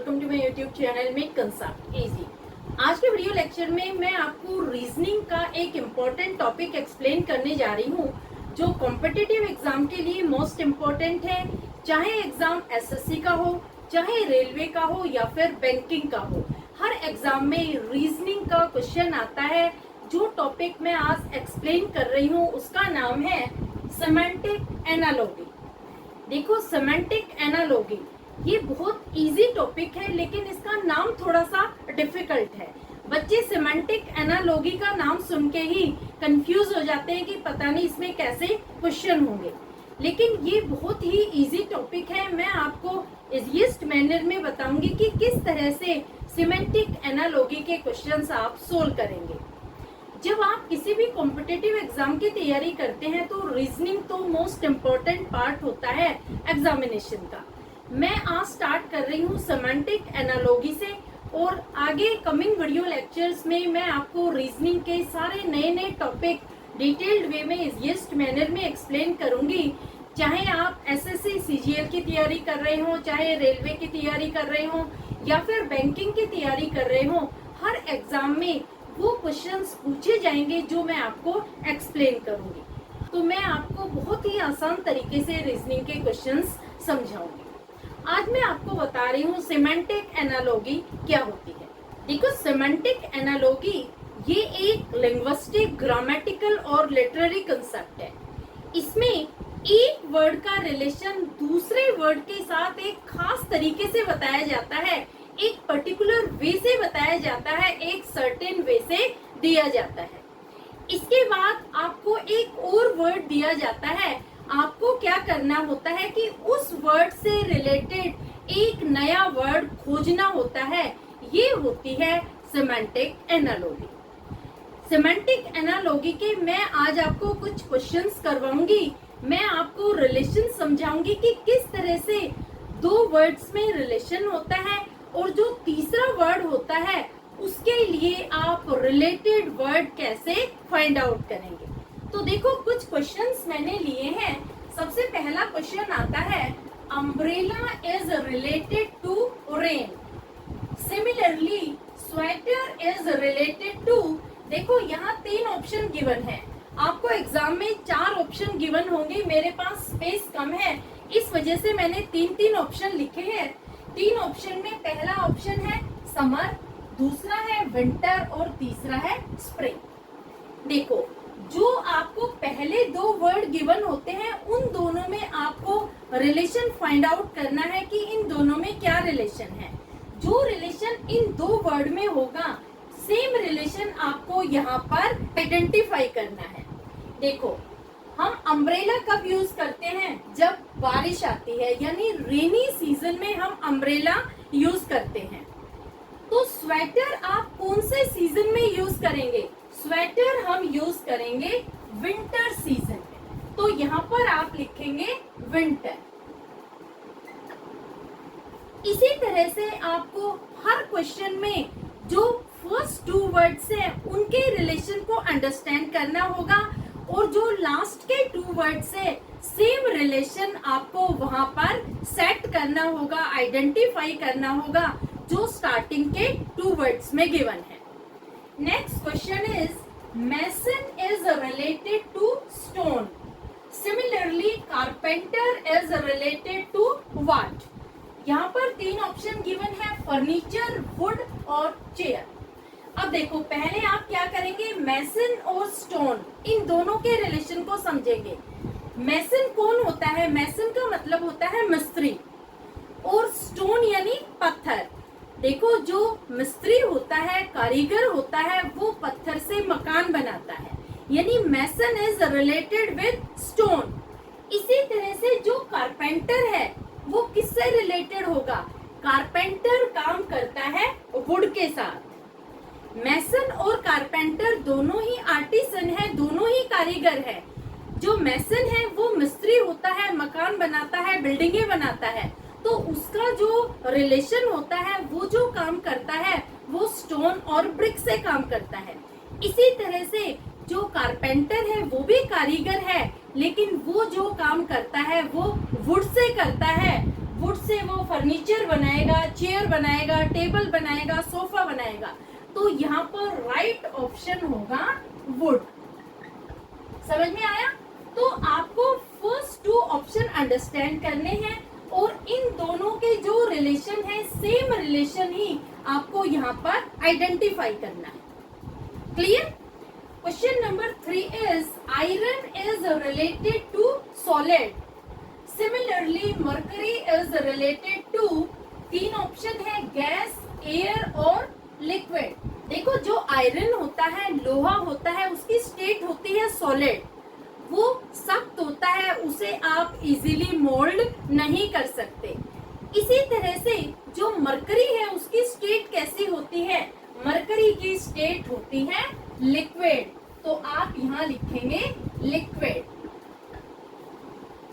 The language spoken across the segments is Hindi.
Welcome to my YouTube channel make concept easy. आज के वीडियो लेक्चर में मैं आपको रीजनिंग का एक इम्पोर्टेंट टॉपिक एक्सप्लेन करने जा रही हूँ जो कॉम्पिटिटिव एग्जाम के लिए मोस्ट इम्पोर्टेंट है। चाहे एग्जाम एसएससी का हो, चाहे रेलवे का हो या फिर बैंकिंग का हो, हर एग्जाम में रीजनिंग का क्वेश्चन आता है। जो टॉपिक मैं आज एक्सप्लेन कर रही हूँ उसका नाम है सेमेंटिक एनालॉजी। देखो, सेमेंटिक एनालॉजी ये बहुत इजी टॉपिक है, लेकिन इसका नाम थोड़ा सा डिफिकल्ट है। बच्चे सेमेंटिक एनालॉजी का नाम सुन के ही कंफ्यूज हो जाते हैं कि पता नहीं इसमें कैसे क्वेश्चन होंगे, लेकिन ये बहुत ही इजी टॉपिक है। मैं आपको इजीएस्ट मैनर में बताऊंगी कि किस तरह से सेमेंटिक एनालॉजी के क्वेश्चंस आप सोल्व करेंगे। जब आप किसी भी कॉम्पिटिटिव एग्जाम की तैयारी करते हैं तो रीजनिंग तो मोस्ट इम्पोर्टेंट पार्ट होता है एग्जामिनेशन का। मैं आज स्टार्ट कर रही हूँ सेमेंटिक एनालॉजी से, और आगे कमिंग वीडियो लेक्चर्स में मैं आपको रीजनिंग के सारे नए नए टॉपिक डिटेल्ड वे में इजीएस्ट मैनर में एक्सप्लेन करूंगी। चाहे आप एसएससी सीजीएल की तैयारी कर रहे हो, चाहे रेलवे की तैयारी कर रहे हो या फिर बैंकिंग की तैयारी कर रहे हो, हर एग्जाम में वो क्वेश्चंस पूछे जाएंगे जो मैं आपको एक्सप्लेन करूंगी। तो मैं आपको बहुत ही आसान तरीके से रीजनिंग के क्वेश्चंस समझाऊंगी। आज मैं आपको बता रही हूँ सेमेंटिक एनालॉजी क्या होती है। देखो, सेमेंटिक एनालॉजी ये एक लिंग्विस्टिक, ग्रामेटिकल और लिटरेरी कंसेप्ट है। इसमें एक वर्ड का रिलेशन दूसरे वर्ड के साथ एक खास तरीके से बताया जाता है, एक पर्टिकुलर वे से बताया जाता है, एक सर्टेन वे से दिया जाता है। इसके बाद आपको एक और वर्ड दिया जाता है। आपको क्या करना होता है कि उस वर्ड से रिलेटेड एक नया वर्ड खोजना होता है। ये होती है सेमेंटिक एनालॉजी। सेमेंटिक एनालॉजी के मैं आज आपको कुछ क्वेश्चंस करवाऊंगी। मैं आपको रिलेशन समझाऊंगी कि किस तरह से दो वर्ड्स में रिलेशन होता है, और जो तीसरा वर्ड होता है उसके लिए आप रिलेटेड वर्ड कैसे फाइंड आउट करेंगे। तो देखो, कुछ क्वेश्चंस मैंने लिए हैं। सबसे पहला क्वेश्चन आता है, umbrella is related to rain. Similarly sweater is related to. देखो, यहाँ 3 ऑप्शन गिवन है। आपको एग्जाम में 4 ऑप्शन गिवन होंगे। मेरे पास स्पेस कम है, इस वजह से मैंने 3 ऑप्शन लिखे हैं। 3 ऑप्शन में पहला ऑप्शन है समर, दूसरा है विंटर और तीसरा है स्प्रिंग। देखो, जो आपको पहले 2 वर्ड गिवन होते हैं उन दोनों में आपको रिलेशन फाइंड आउट करना है कि इन दोनों में क्या रिलेशन है। जो रिलेशन इन 2 वर्ड में होगा, सेम रिलेशन आपको यहाँ पर आइडेंटिफाई करना है। देखो, हम अम्ब्रेला कब यूज करते हैं? जब बारिश आती है, यानी रेनी सीजन में हम अम्ब्रेला यूज करते हैं। तो स्वेटर आप कौन से सीजन में यूज करेंगे? स्वेटर हम यूज करेंगे विंटर सीजन में। तो यहाँ पर आप लिखेंगे विंटर। इसी तरह से आपको हर क्वेश्चन में जो फर्स्ट 2 वर्ड्स हैं उनके रिलेशन को अंडरस्टैंड करना होगा, और जो लास्ट के 2 वर्ड्स है सेम रिलेशन आपको वहां पर सेट करना होगा, आइडेंटिफाई करना होगा, जो स्टार्टिंग के 2 वर्ड्स में गिवन है। Next question is mason is related to stone. Similarly carpenter is related to what. यहाँ पर 3 ऑप्शन गिवन है, फर्नीचर, वुड और चेयर। अब देखो, पहले आप क्या करेंगे, मैसन और स्टोन इन दोनों के रिलेशन को समझेंगे। मैसन कौन होता है? मैसन का मतलब होता है मिस्त्री, और स्टोन यानी पत्थर। देखो, जो मिस्त्री होता है, कारीगर होता है, वो पत्थर से मकान बनाता है, यानी मैसन इज रिलेटेड विद स्टोन। इसी तरह से जो कारपेंटर है वो किससे रिलेटेड होगा? कारपेंटर काम करता है वुड के साथ। मैसन और कारपेंटर दोनों ही आर्टिसन है, दोनों ही कारीगर है। जो मैसन है वो मिस्त्री होता है, मकान बनाता है, बिल्डिंगें बनाता है, तो उसका जो रिलेशन होता है, वो जो काम करता है वो स्टोन और ब्रिक से काम करता है। इसी तरह से जो कारपेंटर है वो भी कारीगर है, लेकिन वो जो काम करता है वो वुड से करता है। वुड से वो फर्नीचर बनाएगा, चेयर बनाएगा, टेबल बनाएगा, सोफा बनाएगा, तो यहाँ पर राइट ऑप्शन होगा वुड। समझ में आया? तो आपको फर्स्ट टू ऑप्शन अंडरस्टैंड करने हैं और इन दोनों के जो रिलेशन है, सेम रिलेशन ही आपको यहाँ पर आइडेंटिफाई करना है। Clear? Question number 3 is iron is related to solid, similarly mercury is related to, 3 option है, गैस, एयर और लिक्विड। देखो, जो आयरन होता है, लोहा होता है, उसकी स्टेट होती है सॉलिड, वो सख्त होता है, उसे आप इजीली मोल्ड नहीं कर सकते। इसी तरह से जो मरकरी है उसकी स्टेट कैसी होती है? मरकरी की स्टेट होती है लिक्विड, तो आप यहाँ लिखेंगे लिक्विड।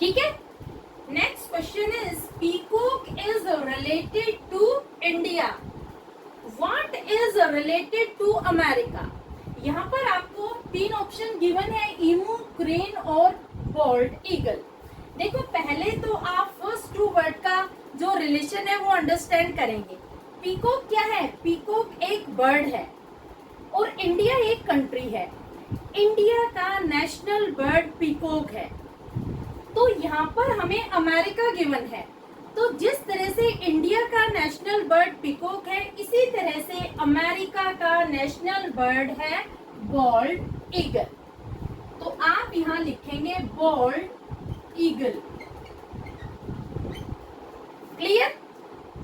ठीक है? Next question is peacock is related to India, what is related to America. यहाँ पर आपको 3 ऑप्शन गिवन है, ईमू, क्रेन और बॉल्ड ईगल। देखो, पहले तो आप फर्स्ट 2 वर्ड का जो रिलेशन है वो अंडरस्टैंड करेंगे। पीकॉक क्या है? पीकॉक एक बर्ड है और इंडिया एक कंट्री है। इंडिया का नेशनल बर्ड पीकॉक है, तो यहाँ पर हमें अमेरिका गिवन है। तो जिस तरह से इंडिया का नेशनल बर्ड पीकॉक है, इसी तरह से अमेरिका का नेशनल बर्ड है बॉल्ड ईगल। तो आप यहाँ लिखेंगे bald eagle. Clear?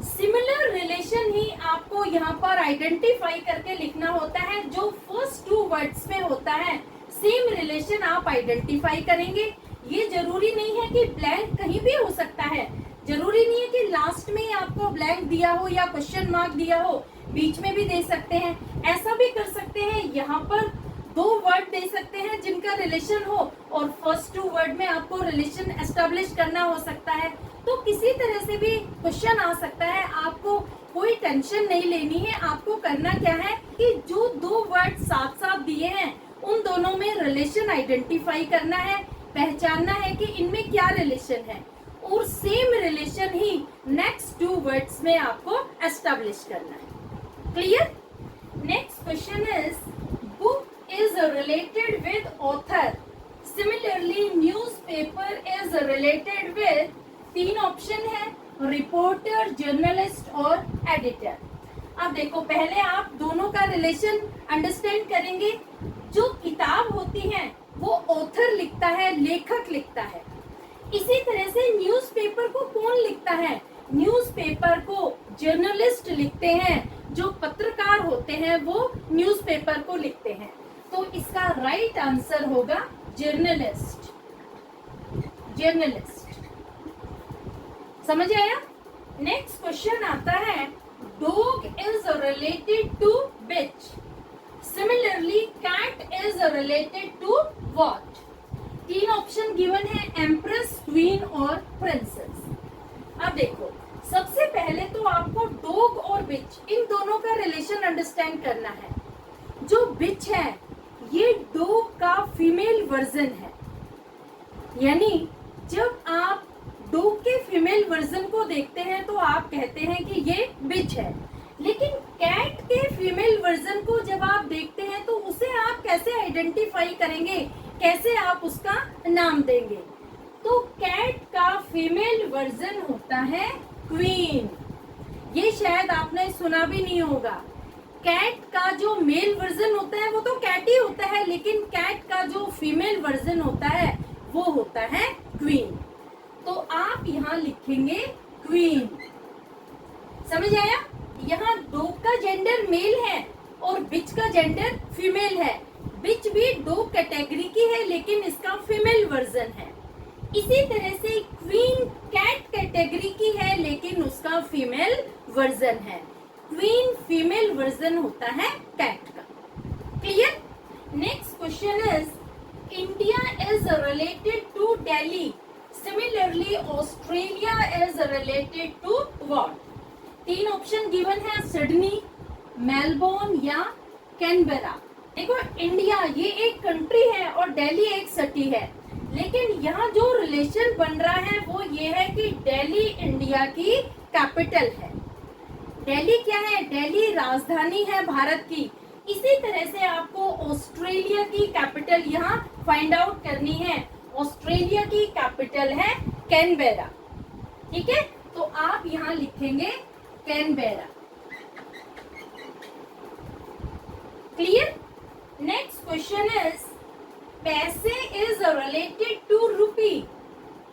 Similar relation ही आपको यहाँ पर आइडेंटिफाई करके लिखना होता है। जो फर्स्ट 2 वर्ड्स में होता है, सेम रिलेशन आप आइडेंटिफाई करेंगे। ये जरूरी नहीं है कि ब्लैंक कहीं भी हो सकता है, जरूरी नहीं है कि लास्ट में आपको ब्लैंक दिया हो या क्वेश्चन मार्क दिया हो, बीच में भी दे सकते हैं। ऐसा भी कर सकते हैं, यहाँ पर 2 वर्ड दे सकते हैं जिनका रिलेशन हो और फर्स्ट 2 वर्ड में आपको रिलेशन एस्टेब्लिश करना हो सकता है। तो किसी तरह से भी क्वेश्चन आ सकता है, आपको कोई टेंशन नहीं लेनी है। आपको करना क्या है कि जो 2 वर्ड साथ साथ दिए हैं उन दोनों में रिलेशन आइडेंटिफाई करना है, पहचानना है कि इनमें क्या रिलेशन है और सेम रिलेशन ही नेक्स्ट 2 वर्ड्स में आपको एस्टेब्लिश करना है। Clear? Next question is book is related with author, similarly newspaper is related with, 3 option है, रिपोर्टर, जर्नलिस्ट और एडिटर। अब देखो, पहले आप दोनों का रिलेशन अंडरस्टैंड करेंगे। जो किताब होती है वो ऑथर लिखता है, लेखक लिखता है। इसी तरह से न्यूज़पेपर को कौन लिखता है? न्यूज़पेपर को जर्नलिस्ट लिखते हैं, जो पत्रकार होते हैं वो न्यूज़पेपर को लिखते हैं। तो इसका राइट आंसर होगा जर्नलिस्ट। जर्नलिस्ट। समझ आया? नेक्स्ट क्वेश्चन आता है, dog is related to bitch, similarly cat is related to what. 3 option given है, एम्प्रेस, क्वीन और प्रिंसेस। अब देखो, सबसे पहले तो आपको डॉग और बिच इन दोनों का रिलेशन अंडरस्टैंड करना है। जो बिच है ये डॉग का फीमेल वर्जन है, यानी जब आप डॉग के फीमेल वर्जन को देखते हैं तो आप कहते हैं कि ये बिच है। लेकिन कैट के फीमेल वर्जन को जब आप देखते हैं तो उसे आप कैसे आइडेंटिफाई करेंगे, कैसे आप उसका नाम देंगे? तो कैट का फीमेल वर्जन होता है क्वीन। ये शायद आपने सुना भी नहीं होगा। कैट का जो मेल वर्जन होता है वो तो कैट ही होता है, लेकिन कैट का जो फीमेल वर्जन होता है वो होता है क्वीन। तो आप यहाँ लिखेंगे क्वीन। समझ आया? यहाँ डॉग का जेंडर मेल है और बिच का जेंडर फीमेल है। बिच भी डॉग कैटेगरी की है लेकिन इसका फीमेल वर्जन है। इसी तरह से क्वीन कैट कैटेगरी की है लेकिन उसका फीमेल वर्जन है। क्वीन फीमेल वर्जन होता है कैट का। Clear? Next question is, India is related to Delhi, similarly Australia is related to what. 3 option given है, सिडनी, मेलबोर्न या कैनबेरा। देखो, इंडिया ये एक कंट्री है और दिल्ली एक सिटी है, लेकिन यहाँ जो रिलेशन बन रहा है वो ये है कि दिल्ली इंडिया की कैपिटल है। दिल्ली क्या है? दिल्ली राजधानी है भारत की। इसी तरह से आपको ऑस्ट्रेलिया की कैपिटल यहाँ फाइंड आउट करनी है। ऑस्ट्रेलिया की कैपिटल है कैनबेरा। ठीक है, तो आप यहाँ लिखेंगे Canberra. Clear? Next question is paise is related to rupee.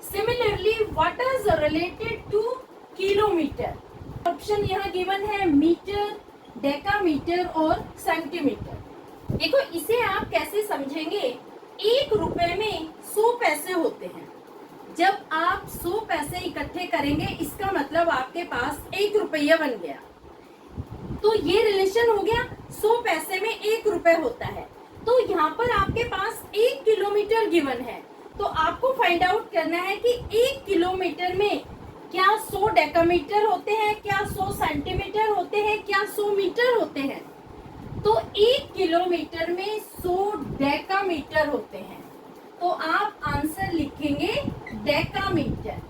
Similarly what is related to kilometre? Option यहाँ गिवन है मीटर, डेकामीटर और सेंटीमीटर। देखो इसे आप कैसे समझेंगे? 1 रुपए में 100 पैसे होते हैं। जब आप 100 पैसे इकट्ठे करेंगे इसका मतलब आपके पास 1 रुपया बन गया। तो ये रिलेशन हो गया, 100 पैसे में 1 रुपए होता है। तो यहाँ पर आपके पास 1 किलोमीटर गिवन है। तो आपको फाइंड आउट करना है कि 1 किलोमीटर में क्या 100 डेकामीटर होते हैं, क्या 100 सेंटीमीटर होते हैं, क्या 100 मीटर होते हैं। तो 1 किलोमीटर में 100 डेकामीटर होते हैं। तो आप आंसर लिखेंगे डेकामीटर।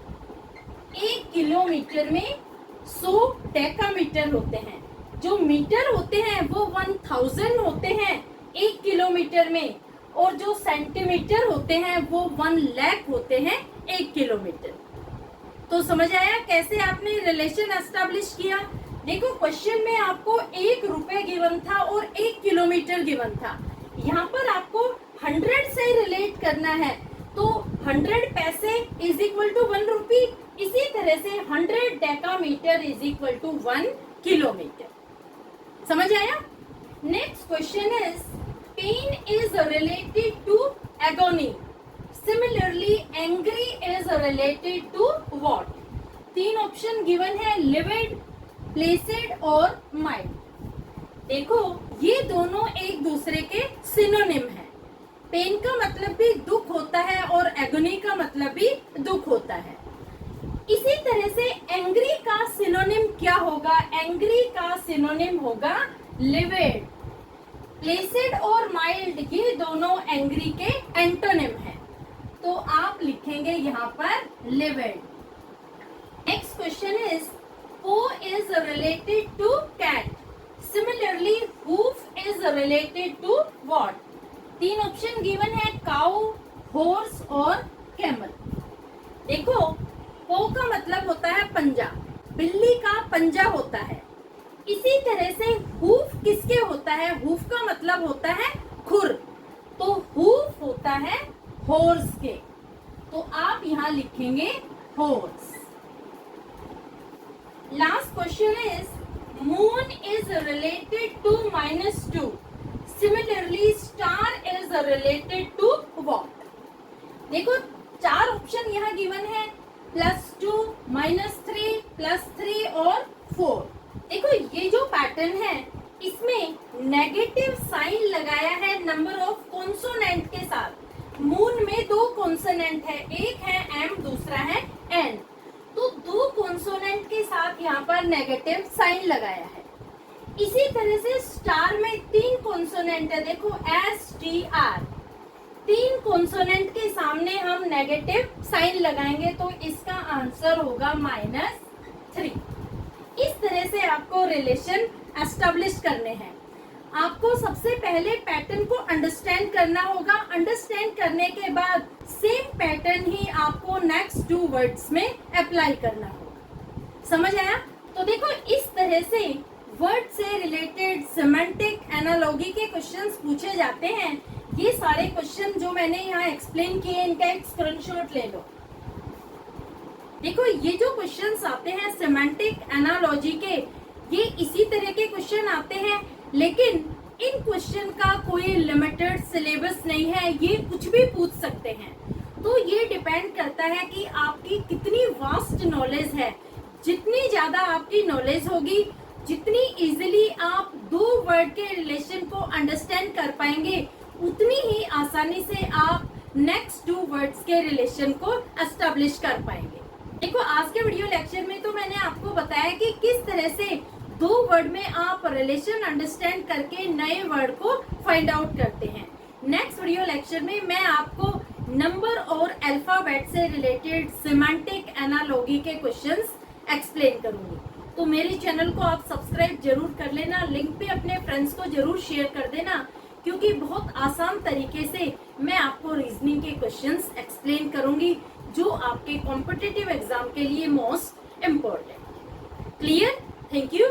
1 किलोमीटर में 100 डेकामीटर होते हैं। जो मीटर होते हैं वो 1000 होते हैं 1 किलोमीटर में, और जो सेंटीमीटर होते हैं वो 1 लाख होते हैं 1 किलोमीटर। तो समझ आया कैसे आपने रिलेशन एस्टेब्लिश किया? देखो क्वेश्चन में आपको 1 रुपए गिवन था और 1 किलोमीटर गिवन था। यहाँ पर आपको 100 से रिलेट करना है। तो 100 पैसे इज इक्वल टू 1 रुपी। इसी तरह से 100 decametre is equal to 1 kilometre. समझ आया? Next question is pain is related to agony. Similarly angry is related to what? 3 option given है, लिविड, प्लेसिड और माइल्ड। देखो ये दोनों एक दूसरे के सिनोनिम है। पेन का मतलब भी दुख होता है और एगोनी का मतलब भी दुख होता है। इसी तरह से एंग्री का सिनोनिम क्या होगा? एंग्री का सिनोनिम होगा लिविड। प्लेसिड और माइल्ड ये दोनों एंग्री के एंटोनिम है। तो आप लिखेंगे यहाँ पर livid. Next question is paw is related to cat. Similarly hoof is related to what? 3 option given है, काउ, हॉर्स और कैमल। देखो पो का मतलब होता है पंजा, बिल्ली का पंजा होता है। इसी तरह से हूफ किसके होता है? हूफ का मतलब होता है खुर। तो हूफ होता है हॉर्स के। तो आप यहाँ लिखेंगे horse. Last question is moon is related to -2। Similarly star is related to what? देखो 4 ऑप्शन यहाँ गिवन है, +2, -3, +3 और 4। देखो ये जो पैटर्न है इसमें नेगेटिव साइन लगाया है नंबर ऑफ कॉन्सोनेंट के साथ। मून में 2 कॉन्सोनेंट है, एक है एम, दूसरा है एन। तो 2 कॉन्सोनेंट के साथ यहाँ पर नेगेटिव साइन लगाया है। इसी तरह से स्टार में 3 कॉन्सोनेंट है, देखो STR। 3 कॉन्सोनेंट के सामने हम नेगेटिव साइन लगाएंगे तो इसका आंसर होगा -3। इस तरह से आपको रिलेशन एस्टेब्लिश करने हैं। आपको सबसे पहले पैटर्न को अंडरस्टैंड करना होगा। अंडरस्टैंड करने के बाद सेम पैटर्न ही आपको नेक्स्ट 2 वर्ड्स में अप्लाई करना होगा। समझ आया? तो देखो इस तरह से वर्ड से रिलेटेड सिमेंटिक एनालॉजी के क्वेश्चंस पूछे जाते हैं। ये सारे क्वेश्चन जो मैंने यहाँ एक्सप्लेन किए इनका एक स्क्रीनशॉट ले लो। देखो ये जो क्वेश्चंस आते हैं सिमेंटिक एनालॉजी के, ये इसी तरह के क्वेश्चन आते हैं, लेकिन इन क्वेश्चन का कोई लिमिटेड सिलेबस नहीं है, ये कुछ भी पूछ सकते हैं। तो ये डिपेंड करता है कि आपकी कितनी वास्ट नॉलेज है। जितनी ज्यादा आपकी नॉलेज होगी, जितनी इजीली आप 2 वर्ड के रिलेशन को अंडरस्टैंड कर पाएंगे, उतनी ही आसानी से आप नेक्स्ट 2 वर्ड्स के रिलेशन को एस्टेब्लिश कर पाएंगे। देखो आज के वीडियो लेक्चर में तो मैंने आपको बताया कि किस तरह से 2 वर्ड में आप रिलेशन अंडरस्टैंड करके नए वर्ड को फाइंड आउट करते हैं। नेक्स्ट वीडियो लेक्चर में मैं आपको नंबर और अल्फाबेट से रिलेटेड सिमेंटिक एनालॉजी के क्वेश्चंस एक्सप्लेन करूंगी। तो मेरे चैनल को आप सब्सक्राइब जरूर कर लेना, लिंक पे अपने फ्रेंड्स को जरूर शेयर कर देना, क्योंकि बहुत आसान तरीके से मैं आपको रीजनिंग के क्वेश्चंस एक्सप्लेन करूंगी जो आपके कॉम्पिटिटिव एग्जाम के लिए most important. Clear? Thank you.